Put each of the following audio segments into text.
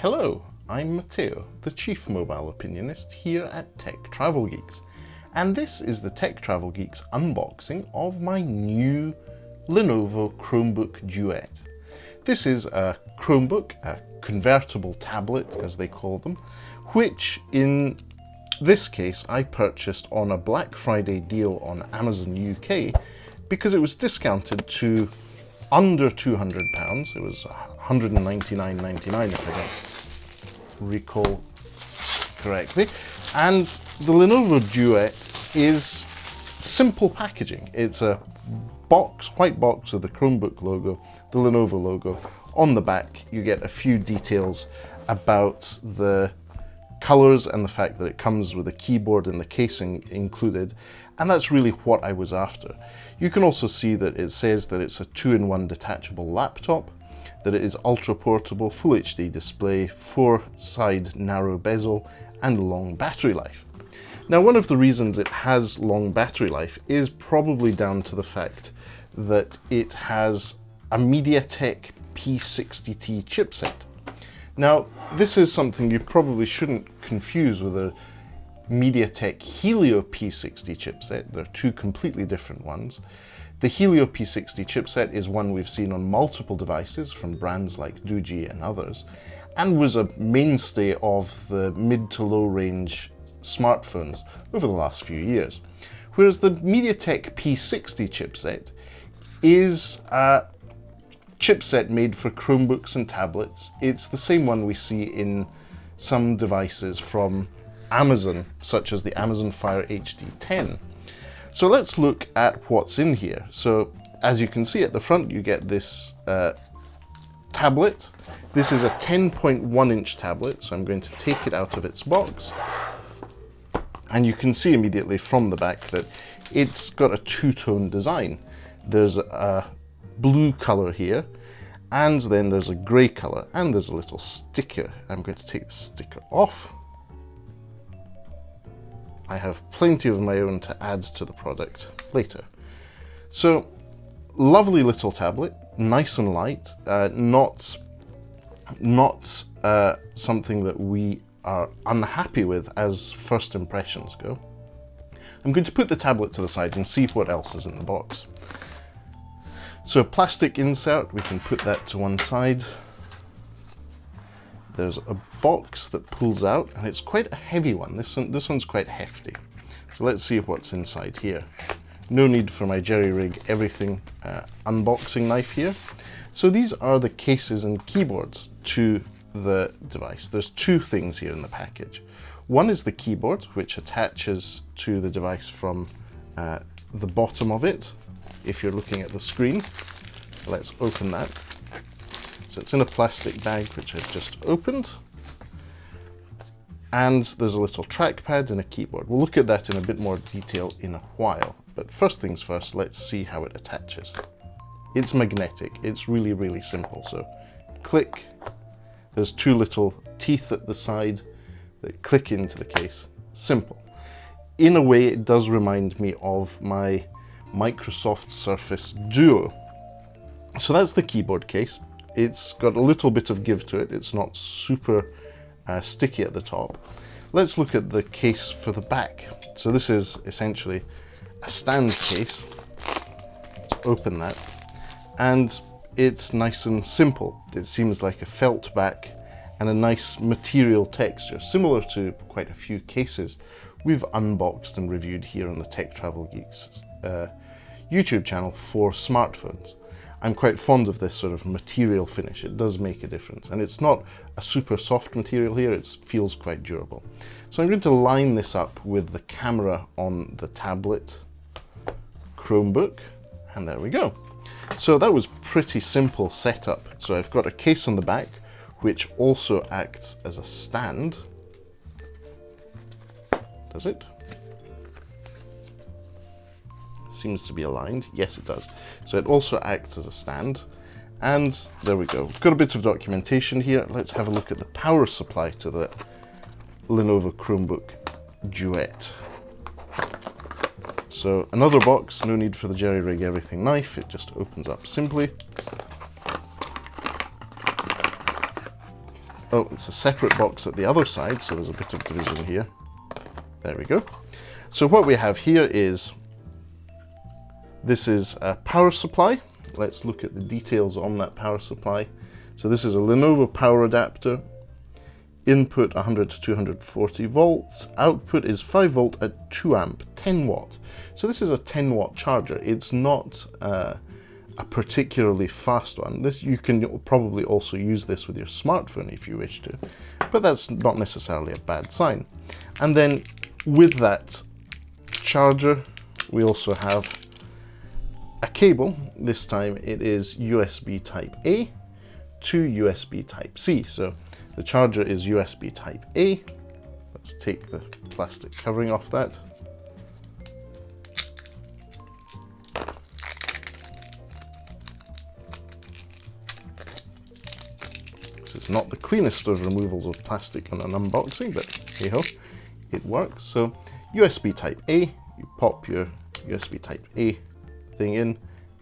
Hello, I'm Matteo, the Chief Mobile Opinionist here at Tech Travel Geeks, and this is the Tech Travel Geeks unboxing of my new Lenovo Chromebook Duet. This is a Chromebook, a convertible tablet as they call them, which in this case I purchased on a Black Friday deal on Amazon UK because it was discounted to under £200. It was £199.99 if I don't recall correctly. And the Lenovo Duet is simple packaging. It's a box, white box with the Chromebook logo, the Lenovo logo. On the back you get a few details about the colors and the fact that it comes with a keyboard and the casing included, and that's really what I was after. You can also see that it says that it's a 2-in-1 detachable laptop, that it is ultra portable, full HD display, 4-side narrow bezel, and long battery life. Now, one of the reasons it has long battery life is probably down to the fact that it has a MediaTek P60T chipset. Now, this is something you probably shouldn't confuse with a MediaTek Helio P60 chipset. They're two completely different ones. The Helio P60 chipset is one we've seen on multiple devices from brands like Doogee and others, and was a mainstay of the mid to low range smartphones over the last few years. Whereas the MediaTek P60 chipset is a chipset made for Chromebooks and tablets. It's the same one we see in some devices from Amazon, such as the Amazon Fire HD 10. So let's look at what's in here. So as you can see at the front, you get this tablet. This is a 10.1-inch tablet, so I'm going to take it out of its box. And you can see immediately from the back that it's got a two-tone design. There's a blue color here, and then there's a gray color, and there's a little sticker. I'm going to take the sticker off. I have plenty of my own to add to the product later. So, lovely little tablet, nice and light, not something that we are unhappy with as first impressions go. I'm going to put the tablet to the side and see what else is in the box. So a plastic insert, we can put that to one side. There's a box that pulls out, and it's quite a heavy one. This one's quite hefty. So let's see what's inside here. No need for my jerry-rig everything unboxing knife here. So these are the cases and keyboards to the device. There's two things here in the package. One is the keyboard, which attaches to the device from the bottom of it. If you're looking at the screen, let's open that. So it's in a plastic bag, which I've just opened. And there's a little trackpad and a keyboard. We'll look at that in a bit more detail in a while. But first things first, let's see how it attaches. It's magnetic. It's really, really simple. So click. There's two little teeth at the side that click into the case. Simple. In a way, it does remind me of my Microsoft Surface Duo. So that's the keyboard case. It's got a little bit of give to it. It's not super sticky at the top. Let's look at the case for the back. So this is essentially a stand case. Let's open that. And it's nice and simple. It seems like a felt back and a nice material texture, similar to quite a few cases we've unboxed and reviewed here on the Tech Travel Geeks YouTube channel for smartphones. I'm quite fond of this sort of material finish. It does make a difference, and it's not a super soft material here. It feels quite durable. So I'm going to line this up with the camera on the tablet Chromebook, and there we go. So that was pretty simple setup. So I've got a case on the back, which also acts as a stand. Does it? Seems to be aligned. Yes, it does. So it also acts as a stand. And there we go. We've got a bit of documentation here. Let's have a look at the power supply to the Lenovo Chromebook Duet. So another box, no need for the jerry-rig everything knife. It just opens up simply. Oh, it's a separate box at the other side, so there's a bit of division here. There we go. So what we have here is, this is a power supply. Let's look at the details on that power supply. So this is a Lenovo power adapter. Input 100 to 240 volts. Output is 5 volt at 2 amp, 10 watt. So this is a 10 watt charger. It's not a particularly fast one. This, you can probably also use this with your smartphone if you wish to, but that's not necessarily a bad sign. And then with that charger, we also have a cable. This time it is USB Type A to USB Type C. So the charger is USB Type A. Let's take the plastic covering off that. This is not the cleanest of removals of plastic on an unboxing, but hey ho, it works. So USB Type A, you pop your USB Type A thing in,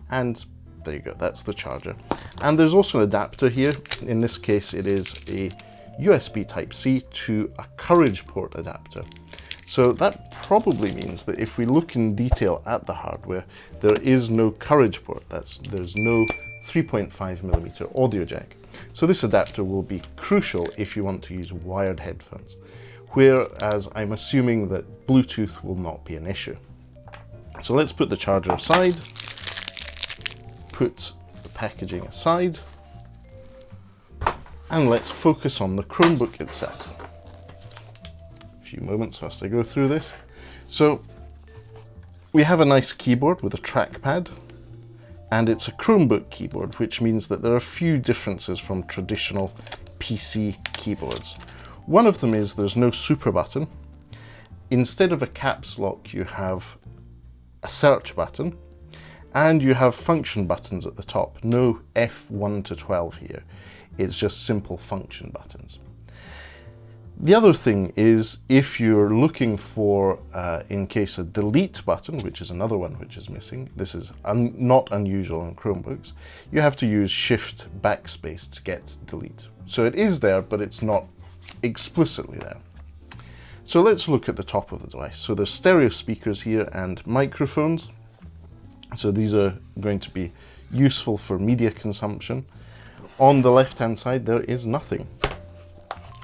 and there you go, that's the charger. And there's also an adapter here. In this case, it is a USB Type C to a Courage port adapter. So that probably means that if we look in detail at the hardware, there is no Courage port. There's no 3.5mm audio jack. So this adapter will be crucial if you want to use wired headphones, whereas I'm assuming that Bluetooth will not be an issue. So let's put the charger aside, put the packaging aside, and let's focus on the Chromebook itself. A few moments whilst I go through this. So we have a nice keyboard with a trackpad, and it's a Chromebook keyboard, which means that there are a few differences from traditional PC keyboards. One of them is there's no super button. Instead of a caps lock, you have a search button, and you have function buttons at the top. No F1 to 12 here. It's just simple function buttons. The other thing is, if you're looking for, in case a delete button, which is another one which is missing, this is not unusual on Chromebooks, you have to use Shift backspace to get delete. So it is there, but it's not explicitly there. So let's look at the top of the device. So there's stereo speakers here and microphones. So these are going to be useful for media consumption. On the left-hand side, there is nothing.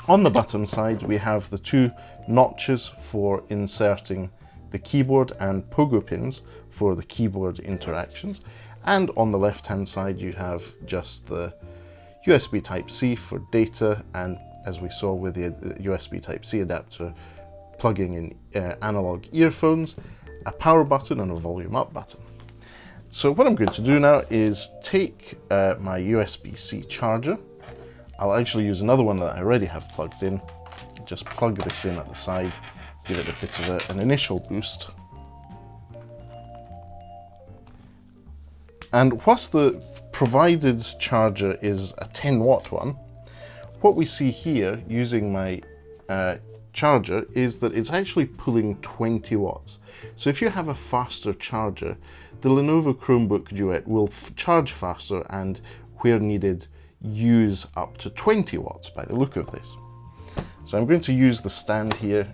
On the bottom side, we have the two notches for inserting the keyboard and pogo pins for the keyboard interactions. And on the left-hand side, you have just the USB Type-C for data, and as we saw with the USB Type-C adapter, plugging in analog earphones, a power button and a volume up button. So what I'm going to do now is take my USB-C charger. I'll actually use another one that I already have plugged in. Just plug this in at the side, give it a bit of an initial boost. And whilst the provided charger is a 10 watt one, what we see here using my charger is that it's actually pulling 20 watts. So if you have a faster charger, the Lenovo Chromebook Duet will charge faster and, where needed, use up to 20 watts by the look of this. So I'm going to use the stand here.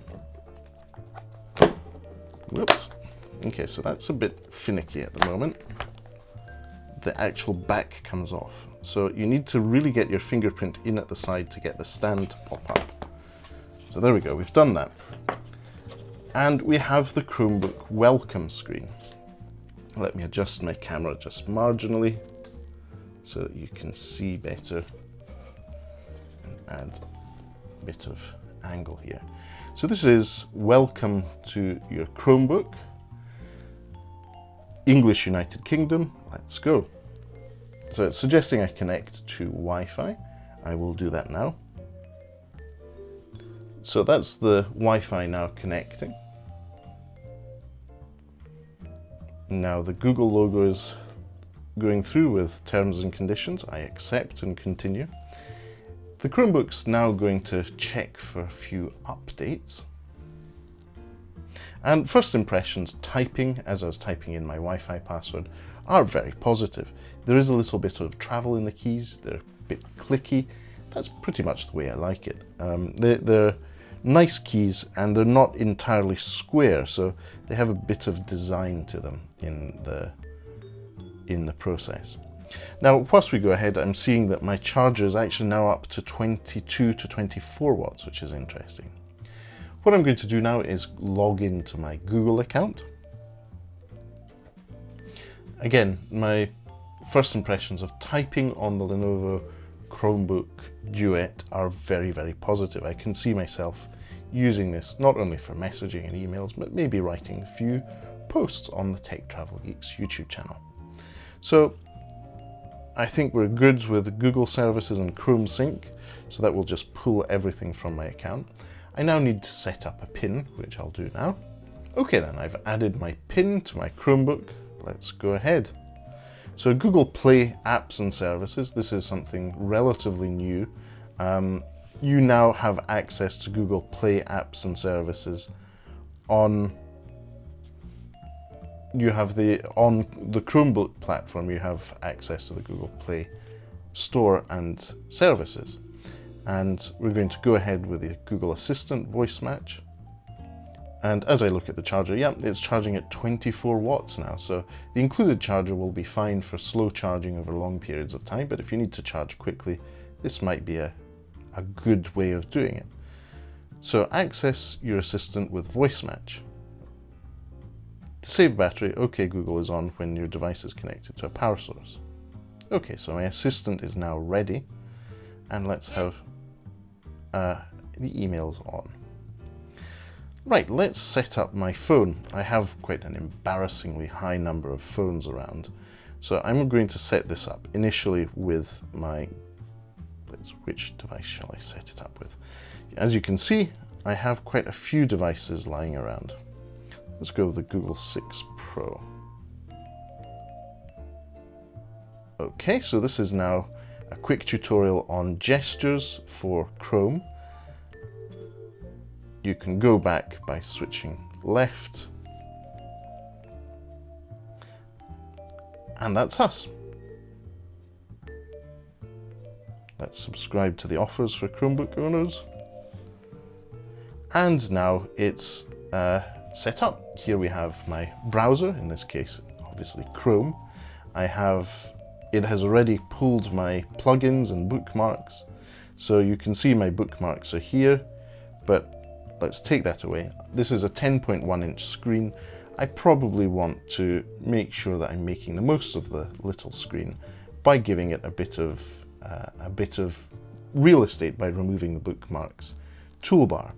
Whoops. Okay, so that's a bit finicky at the moment. The actual back comes off. So you need to really get your fingerprint in at the side to get the stand to pop up. So there we go, we've done that. And we have the Chromebook welcome screen. Let me adjust my camera just marginally so that you can see better, and add a bit of angle here. So this is welcome to your Chromebook, English United Kingdom, let's go. So it's suggesting I connect to Wi-Fi. I will do that now. So that's the Wi-Fi now connecting. Now the Google logo is going through with terms and conditions. I accept and continue. The Chromebook's now going to check for a few updates. And first impressions, typing, as I was typing in my Wi-Fi password, are very positive. There is a little bit of travel in the keys, they're a bit clicky, that's pretty much the way I like it. They're nice keys, and they're not entirely square, so they have a bit of design to them in the process. Now, whilst we go ahead, I'm seeing that my charger is actually now up to 22 to 24 watts, which is interesting. What I'm going to do now is log into my Google account. Again, my first impressions of typing on the Lenovo Chromebook Duet are very, very positive. I can see myself using this not only for messaging and emails, but maybe writing a few posts on the Tech Travel Geeks YouTube channel. So I think we're good with Google services and Chrome Sync, so that will just pull everything from my account. I now need to set up a PIN, which I'll do now. Okay then, I've added my PIN to my Chromebook. Let's go ahead. So Google Play apps and services, this is something relatively new. You now have access to Google Play apps and services on the Chromebook platform. You have access to the Google Play Store and services. And we're going to go ahead with the Google Assistant voice match. And as I look at the charger, yeah, it's charging at 24 watts now. So the included charger will be fine for slow charging over long periods of time, but if you need to charge quickly, this might be a good way of doing it. So access your Assistant with voice match. To save battery, OK Google is on when your device is connected to a power source. Okay, so my Assistant is now ready, and let's have the emails on. Right, let's set up my phone. I have quite an embarrassingly high number of phones around, so I'm going to set this up initially with my, which device shall I set it up with? As you can see, I have quite a few devices lying around. Let's go with the Google 6 Pro. Okay, so this is now a quick tutorial on gestures for Chrome. You can go back by switching left. And that's us. Let's subscribe to the offers for Chromebook owners. And now it's set up. Here we have my browser, in this case, obviously Chrome. It has already pulled my plugins and bookmarks. So you can see my bookmarks are here, but let's take that away. This is a 10.1-inch screen. I probably want to make sure that I'm making the most of the little screen by giving it a bit of real estate by removing the bookmarks toolbar.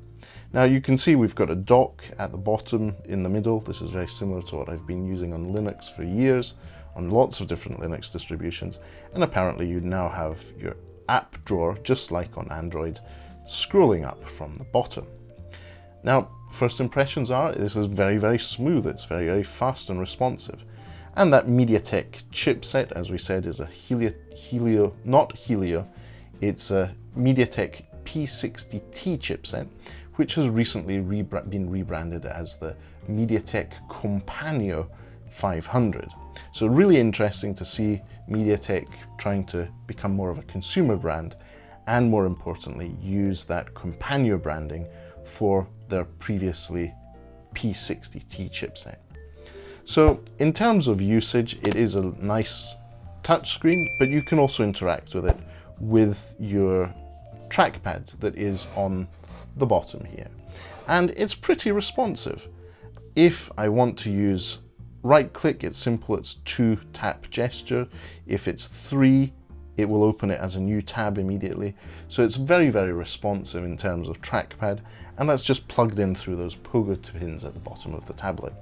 Now you can see we've got a dock at the bottom in the middle. This is very similar to what I've been using on Linux for years, on lots of different Linux distributions. And apparently you now have your app drawer, just like on Android, scrolling up from the bottom. Now, first impressions are this is very, very smooth. It's very, very fast and responsive. And that MediaTek chipset, as we said, is a not Helio, it's a MediaTek P60T chipset, which has recently been rebranded as the MediaTek Companion 500. So really interesting to see MediaTek trying to become more of a consumer brand, and more importantly, use that Companion branding for their previously P60T chipset. So in terms of usage, it is a nice touchscreen, but you can also interact with it with your trackpad that is on the bottom here. And it's pretty responsive. If I want to use right click, it's simple, it's 2 tap gesture. If it's 3, it will open it as a new tab immediately. So it's very, very responsive in terms of trackpad, and that's just plugged in through those pogo pins at the bottom of the tablet.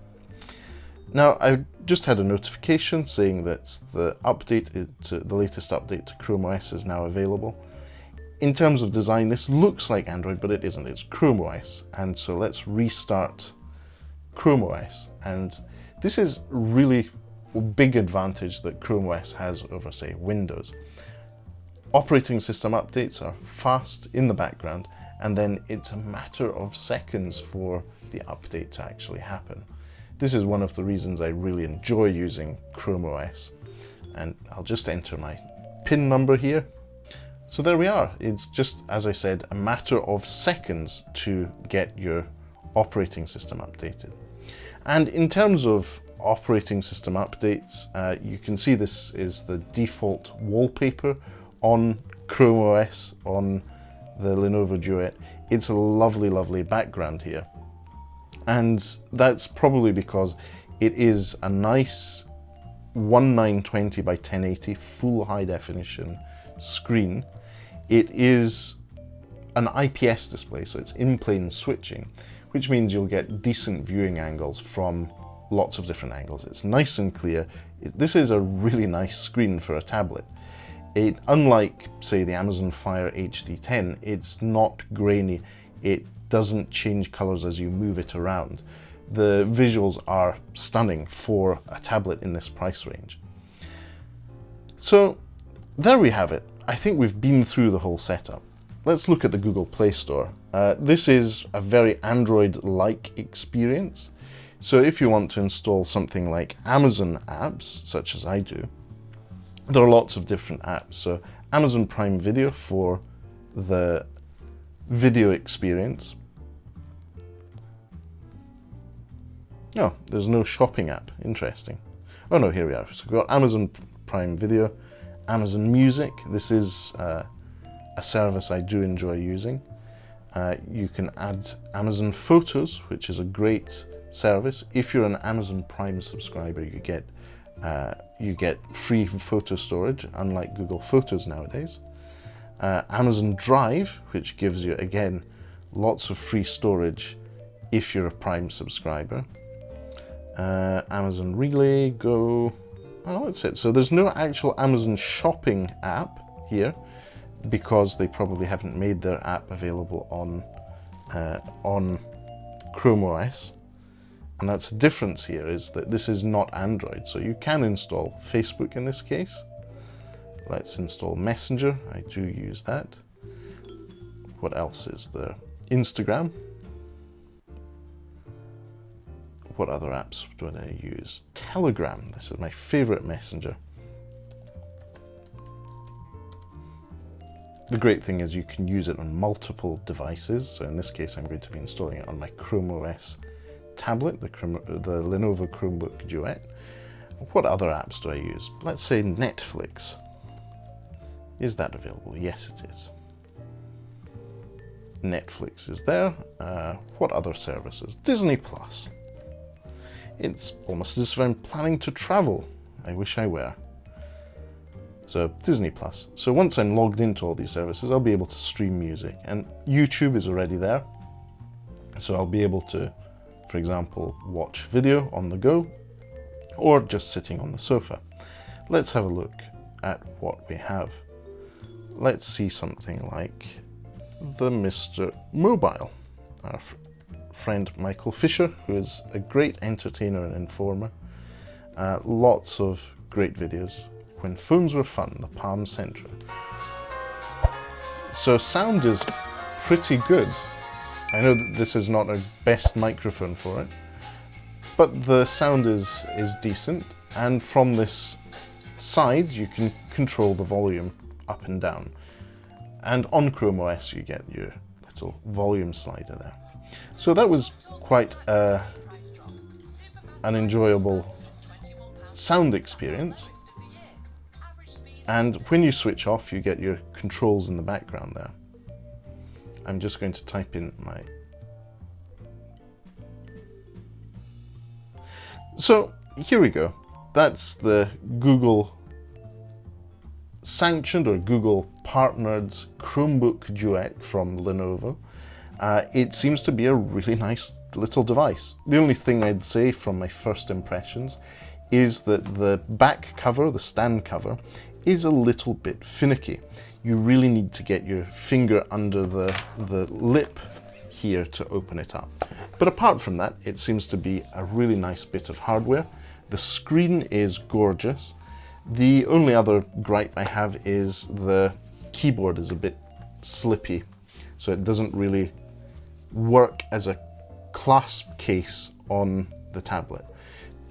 Now, I just had a notification saying that the latest update to Chrome OS is now available. In terms of design, this looks like Android, but it isn't. It's Chrome OS. And so let's restart Chrome OS. And this is really a big advantage that Chrome OS has over, say, Windows. Operating system updates are fast in the background, and then it's a matter of seconds for the update to actually happen. This is one of the reasons I really enjoy using Chrome OS. And I'll just enter my PIN number here. So there we are. It's just, as I said, a matter of seconds to get your operating system updated. And in terms of operating system updates, you can see this is the default wallpaper on Chrome OS on the Lenovo Duet. It's a lovely, lovely background here. And that's probably because it is a nice 1920 by 1080 full high definition screen. It is an IPS display, so it's in-plane switching, which means you'll get decent viewing angles from lots of different angles. It's nice and clear. This is a really nice screen for a tablet. Unlike, say, the Amazon Fire HD10, it's not grainy. It doesn't change colors as you move it around. The visuals are stunning for a tablet in this price range. So there we have it. I think we've been through the whole setup. Let's look at the Google Play Store. This is a very Android-like experience. So if you want to install something like Amazon apps, such as I do, there are lots of different apps. So Amazon Prime Video for the video experience. Oh, there's no shopping app. Interesting. Oh no, here we are. So we've got Amazon Prime Video, Amazon Music. This is a service I do enjoy using. You can add Amazon Photos, which is a great service. If you're an Amazon Prime subscriber, you get free photo storage, unlike Google Photos nowadays. Amazon Drive, which gives you, again, lots of free storage if you're a Prime subscriber. Amazon Relay, Go, oh, that's it. So there's no actual Amazon shopping app here because they probably haven't made their app available on Chrome OS. And that's the difference here, is that this is not Android. So you can install Facebook in this case. Let's install Messenger. I do use that. What else is there? Instagram. What other apps do I use? Telegram. This is my favorite messenger. The great thing is you can use it on multiple devices. So in this case, I'm going to be installing it on my Chrome OS tablet, the Lenovo Chromebook Duet. What other apps do I use? Let's say Netflix. Is that available? Yes, it is. Netflix is there. What other services? Disney Plus. It's almost as if I'm planning to travel. I wish I were. So Disney Plus. So once I'm logged into all these services, I'll be able to stream music, and YouTube is already there. So I'll be able to, for example, watch video on the go or just sitting on the sofa. Let's have a look at what we have. Let's see something like the Mr. Mobile. Our friend Michael Fisher, who is a great entertainer and informer. Lots of great videos. When phones were fun, the Palm Central. So sound is pretty good. I know that this is not a best microphone for it, but the sound is decent. And from this side, you can control the volume up and down. And on Chrome OS, you get your little volume slider there. So that was quite an enjoyable sound experience. And when you switch off, you get your controls in the background there. I'm just going to type in my... So here we go. That's the Google sanctioned or Google partnered Chromebook Duet from Lenovo. It seems to be a really nice little device. The only thing I'd say from my first impressions is that the back cover, the stand cover, is a little bit finicky. You really need to get your finger under the lip here to open it up. But apart from that, it seems to be a really nice bit of hardware. The screen is gorgeous. The only other gripe I have is the keyboard is a bit slippy, so it doesn't really work as a clasp case on the tablet.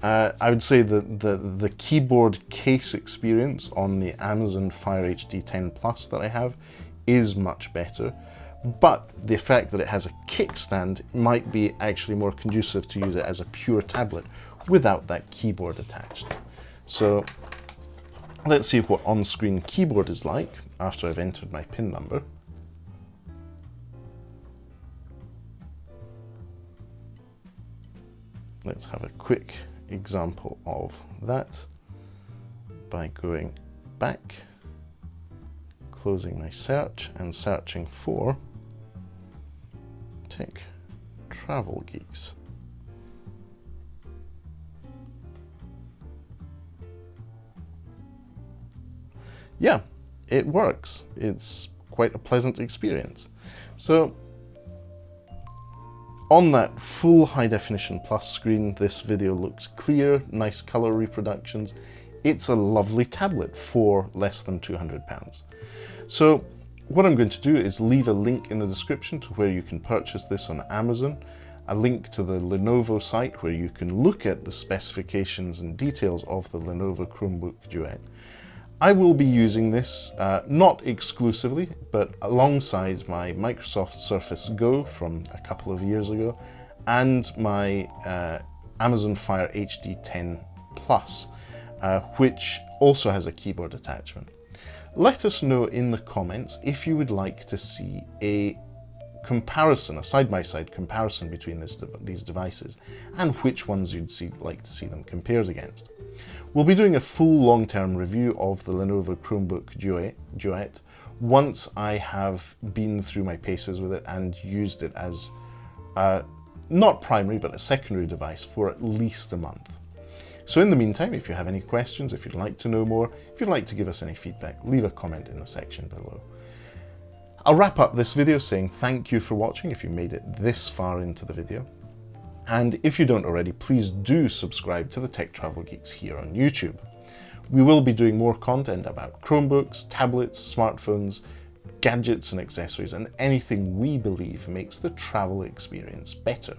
I would say that the keyboard case experience on the Amazon Fire HD 10 Plus that I have is much better, but the fact that it has a kickstand might be actually more conducive to use it as a pure tablet without that keyboard attached. So let's see what on-screen keyboard is like after I've entered my PIN number. Let's have a quick example of that by going back, closing my search and searching for Tech Travel Geeks. Yeah, it works. It's quite a pleasant experience. So on that full high definition plus screen, this video looks clear, nice color reproductions. It's a lovely tablet for less than £200. So what I'm going to do is leave a link in the description to where you can purchase this on Amazon, a link to the Lenovo site where you can look at the specifications and details of the Lenovo Chromebook Duet. I will be using this, not exclusively, but alongside my Microsoft Surface Go from a couple of years ago and my Amazon Fire HD 10 Plus, which also has a keyboard attachment. Let us know in the comments if you would like to see a comparison, a side-by-side comparison between these devices and which ones you'd like to see them compared against. We'll be doing a full long-term review of the Lenovo Chromebook Duet once I have been through my paces with it and used it as not primary but a secondary device for at least a month. So in the meantime, if you have any questions, if you'd like to know more, if you'd like to give us any feedback, leave a comment in the section below. I'll wrap up this video saying thank you for watching if you made it this far into the video. And if you don't already, please do subscribe to the Tech Travel Geeks here on YouTube. We will be doing more content about Chromebooks, tablets, smartphones, gadgets and accessories, and anything we believe makes the travel experience better.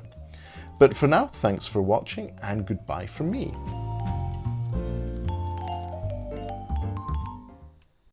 But for now, thanks for watching and goodbye from me.